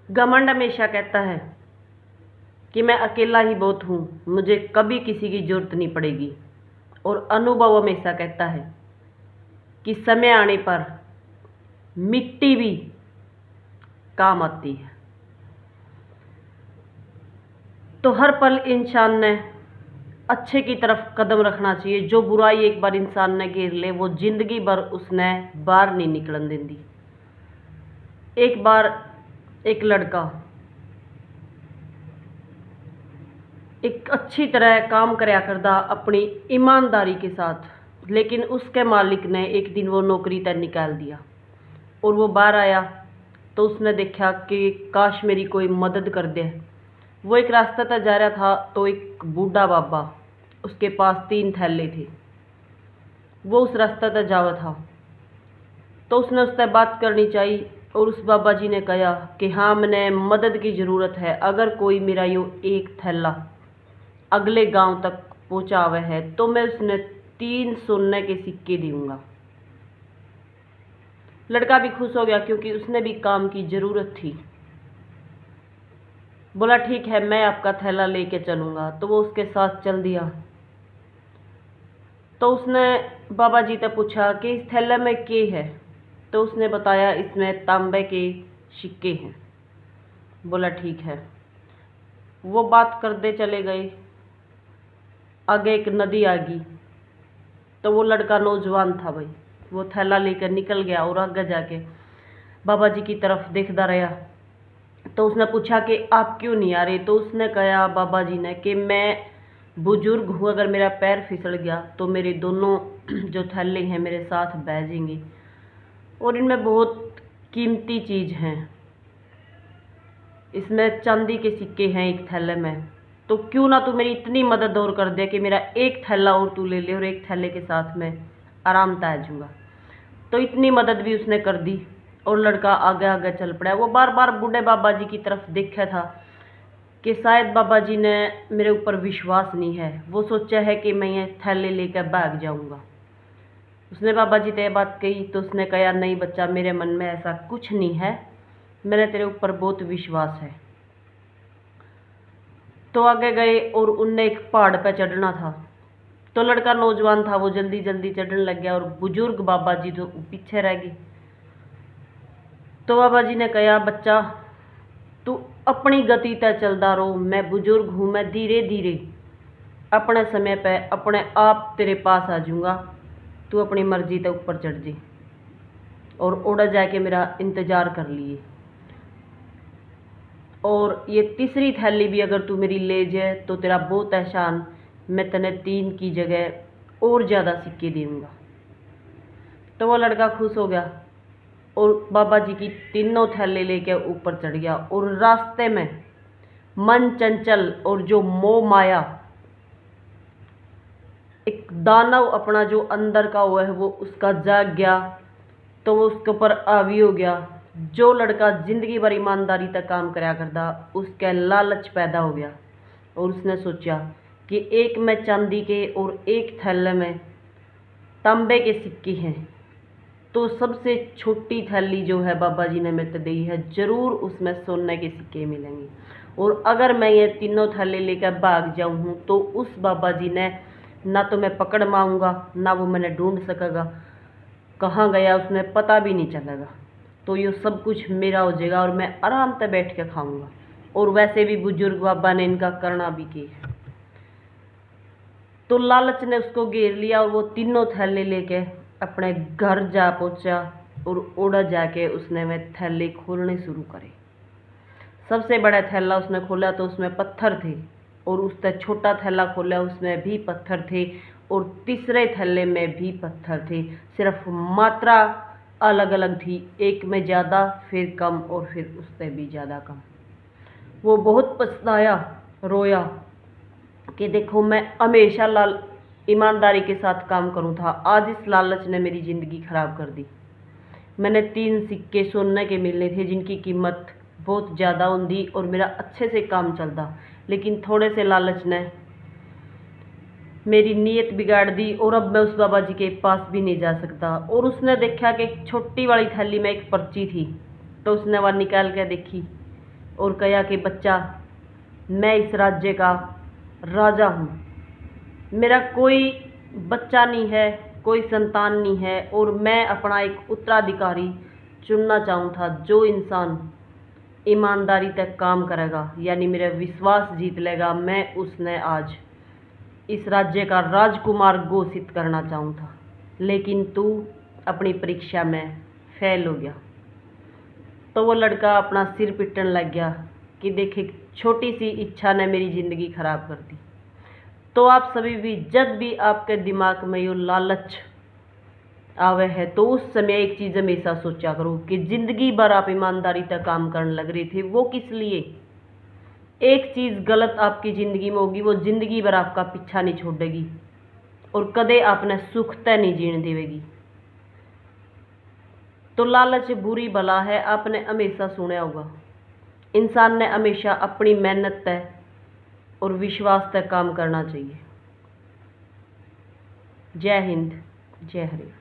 घमंड हमेशा कहता है कि मैं अकेला ही बहुत हूँ, मुझे कभी किसी की जरूरत नहीं पड़ेगी। और अनुभव हमेशा कहता है कि समय आने पर मिट्टी भी काम आती है। तो हर पल इंसान ने अच्छे की तरफ कदम रखना चाहिए। जो बुराई एक बार इंसान ने घेर ले वो जिंदगी भर उसने बाहर नहीं निकलन देंदी। एक बार एक लड़का एक अच्छी तरह काम करया करदा अपनी ईमानदारी के साथ, लेकिन उसके मालिक ने एक दिन वो नौकरी तय निकाल दिया। और वो बाहर आया तो उसने देखा कि काश मेरी कोई मदद कर दे। वो एक रास्ता तक जा रहा था तो एक बूढ़ा बाबा, उसके पास 3 थैले थे। वो उस रास्ता तक जावा था तो उसने उससे बात करनी चाहिए। और उस बाबा जी ने कहा कि हाँ, मैंने मदद की ज़रूरत है, अगर कोई मेरा यो एक थैला अगले गांव तक पहुंचावे है तो मैं उसने 3 सोने के सिक्के दूंगा। लड़का भी खुश हो गया क्योंकि उसने भी काम की ज़रूरत थी। बोला ठीक है, मैं आपका थैला लेके चलूँगा। तो वो उसके साथ चल दिया। तो उसने बाबा जी से पूछा कि इस थैले में क्या है। तो उसने बताया इसमें तांबे के सिक्के हैं। बोला ठीक है। वो बात करते चले गए। आगे एक नदी आ गई तो वो लड़का नौजवान था भाई, वो थैला लेकर निकल गया और आगे जाके बाबा जी की तरफ देखता रहा। तो उसने पूछा कि आप क्यों नहीं आ रहे। तो उसने कहा बाबा जी ने कि मैं बुजुर्ग हूँ, अगर मेरा पैर फिसल गया तो मेरे दोनों जो थैले हैं मेरे साथ बह जाएंगे और इनमें बहुत कीमती चीज़ हैं। इसमें चांदी के सिक्के हैं एक थैले में, तो क्यों ना तू मेरी इतनी मदद और कर दे कि मेरा एक थैला और तू ले ले और एक थैले के साथ मैं आराम से आ जाऊँगा। तो इतनी मदद भी उसने कर दी और लड़का आगे आगे चल पड़ा। वो बार बार बूढ़े बाबा जी की तरफ देखा था कि शायद बाबा जी ने मेरे ऊपर विश्वास नहीं है, वो सोचा है कि मैं ये थैले लेकर भाग जाऊँगा। उसने बाबा जी से ये बात कही तो उसने कहा नहीं बच्चा, मेरे मन में ऐसा कुछ नहीं है, मैंने तेरे ऊपर बहुत विश्वास है। तो आगे गए और उनने एक पहाड़ पर चढ़ना था। तो लड़का नौजवान था, वो जल्दी जल्दी चढ़ने लग गया और बुजुर्ग बाबा जी तो पीछे रह गए। तो बाबा जी ने कहा बच्चा, तू अपनी गति तय चलता रहो, मैं बुजुर्ग हूँ, मैं धीरे धीरे अपने समय पे अपने आप तेरे पास आ जाऊँगा, तू अपनी मर्जी तक ऊपर चढ़ जी और उड़ जाके मेरा इंतज़ार कर लिए। और ये तीसरी थैली भी अगर तू मेरी ले जाए तो तेरा बहुत एहसान, मैं तने 3 की जगह और ज़्यादा सिक्के दूँगा। तो वो लड़का खुश हो गया और बाबा जी की तीनों थैले लेके ऊपर चढ़ गया। और रास्ते में मन चंचल और जो मोह माया, एक दानव अपना जो अंदर का हुआ है वो उसका जाग गया, तो वो उसके ऊपर हावी हो गया। जो लड़का जिंदगी भर ईमानदारी तक काम कराया करता उसका लालच पैदा हो गया और उसने सोचा कि एक में चांदी के और एक थैले में तांबे के सिक्के हैं, तो सबसे छोटी थैली जो है बाबा जी ने मेरे को दी है, ज़रूर उसमें सोने के सिक्के मिलेंगे। और अगर मैं ये तीनों थैले लेकर भाग जाऊँ तो उस बाबा जी ने ना तो मैं पकड़ माऊँगा, ना वो मैंने ढूंढ सकेगा, कहाँ गया उसने पता भी नहीं चलेगा। तो ये सब कुछ मेरा हो जाएगा और मैं आराम से बैठ के खाऊंगा। और वैसे भी बुजुर्ग बाबा ने इनका करना भी किया। तो लालच ने उसको घेर लिया और वो तीनों थैले लेके अपने घर जा पहुंचा और उड़ जाके उसने वे थैले खोलने शुरू करे। सबसे बड़ा थैला उसने खोला तो उसमें पत्थर थे और उससे छोटा थैला खोला उसमें भी पत्थर थे और तीसरे थैले में भी पत्थर थे, सिर्फ मात्रा अलग अलग थी, एक में ज़्यादा फिर कम और फिर उससे भी ज़्यादा कम। वो बहुत पछताया, रोया कि देखो मैं हमेशा ईमानदारी के साथ काम करूँ था, आज इस लालच ने मेरी ज़िंदगी ख़राब कर दी। मैंने 3 सिक्के सोने के मिलने थे जिनकी कीमत बहुत ज़्यादा होती और मेरा अच्छे से काम चलता, लेकिन थोड़े से लालच ने मेरी नीयत बिगाड़ दी और अब मैं उस बाबा जी के पास भी नहीं जा सकता। और उसने देखा कि एक छोटी वाली थैली में एक पर्ची थी, तो उसने वह निकाल के देखी और कहा कि बच्चा, मैं इस राज्य का राजा हूँ, मेरा कोई बच्चा नहीं है, कोई संतान नहीं है, और मैं अपना एक उत्तराधिकारी चुनना चाहूँ था जो इंसान ईमानदारी तक काम करेगा, यानी मेरा विश्वास जीत लेगा। मैं उसने आज इस राज्य का राजकुमार घोषित करना चाहूँ था, लेकिन तू अपनी परीक्षा में फेल हो गया। तो वो लड़का अपना सिर पिटने लग गया कि देखे, छोटी सी इच्छा ने मेरी ज़िंदगी खराब कर दी। तो आप सभी भी जब भी आपके दिमाग में ये लालच आवे है, तो उस समय एक चीज़ हमेशा सोचा करो कि ज़िंदगी भर आप ईमानदारी तक काम करने लग रहे थे, वो किस लिए? एक चीज़ गलत आपकी ज़िंदगी में होगी, वो ज़िंदगी भर आपका पीछा नहीं छोड़ेगी और कदे आपने सुख तय नहीं जीने देगी। तो लालच बुरी बला है, आपने हमेशा सुना होगा। इंसान ने हमेशा अपनी मेहनत तय और विश्वास तक काम करना चाहिए। जय हिंद, जय हरि।